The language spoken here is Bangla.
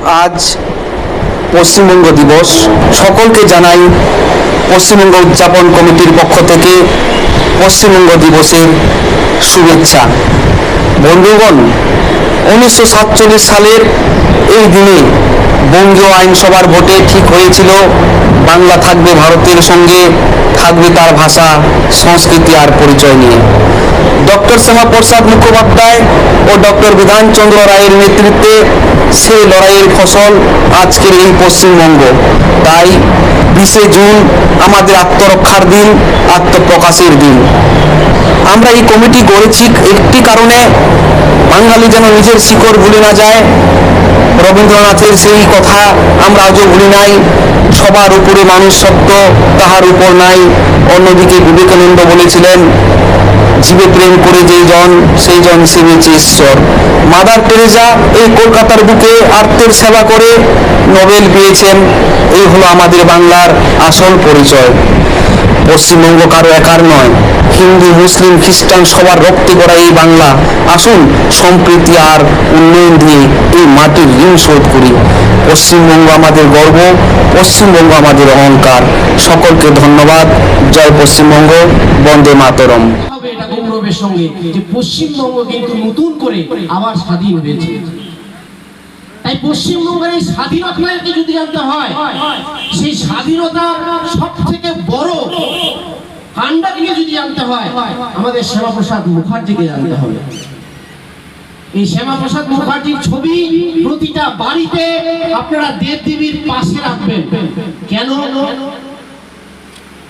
আজ পশ্চিমবঙ্গ দিবস। সকলকে জানাই পশ্চিমবঙ্গ উদযাপন কমিটির পক্ষ থেকে পশ্চিমবঙ্গ দিবসের শুভেচ্ছা। বন্ধুগণ, 1947 সালের এই দিনে বঙ্গীয় আইনসভার ভোটে ঠিক হয়েছিল বাংলা থাকবে ভারতের সঙ্গে, থাকবে তার ভাষা, সংস্কৃতি আর পরিচয় নিয়ে। ডক্টর শ্যামাপ্রসাদ মুখোপাধ্যায় ও ডক্টর বিধানচন্দ্র রায়ের নেতৃত্বে সেই লড়াইয়ের ফসল আজকের এই পশ্চিমবঙ্গ। তাই 20শে জুন আমাদের আত্মরক্ষার দিন, আত্মপ্রকাশের দিন। আমরা এই কমিটি গড়েছি একটি কারণে, বাঙালি যেন নিজের শিকড় ভুলে না যায়। রবীন্দ্রনাথের সেই কথা আমরা আজও ভুলি নাই, সবার উপরে মানুষ সত্য, তাহার উপর নাই। অন্যদিকে বিবেকানন্দ বলেছিলেন, জীবে প্রেম করে যেই জন, সেই জন সেবেছে ঈশ্বর। মাদার টেরেসা এই কলকাতার বুকে আর্তের সেবা করে নোবেল পেয়েছেন। এই হলো আমাদের বাংলার আসল পরিচয়। পশ্চিমবঙ্গ কারো একার নয়, হিন্দু, মুসলিম, খ্রিস্টান সবার রক্তে গড়া এই বাংলা। আসুন সম্প্রীতি আর উন্নয়ন দিয়ে এই মাটির ঋণ শোধ করি। পশ্চিমবঙ্গ আমাদের গর্ব, পশ্চিমবঙ্গ আমাদের অহংকার। সকলকে ধন্যবাদ। জয় পশ্চিমবঙ্গ, বন্দে মাতরম। এটা গৌরবের সঙ্গে যে পশ্চিমবঙ্গ কিন্তু নতুন করে আবার স্বাধীন হয়েছে। তাই পশ্চিমবঙ্গের এই স্বাধীনতাকে যদি জানতে হয়, সেই স্বাধীনতার সব থেকে বড় ভান্ডারকে যদি জানতে হয়, আমাদের শ্যামাপ্রসাদ মুখার্জিকে জানতে হবে। এই শ্যামাপ্রসাদ মুখার্জির ছবি প্রতিটা বাড়িতে আপনারা দেবদেবীর পাশে রাখবেন। কেন?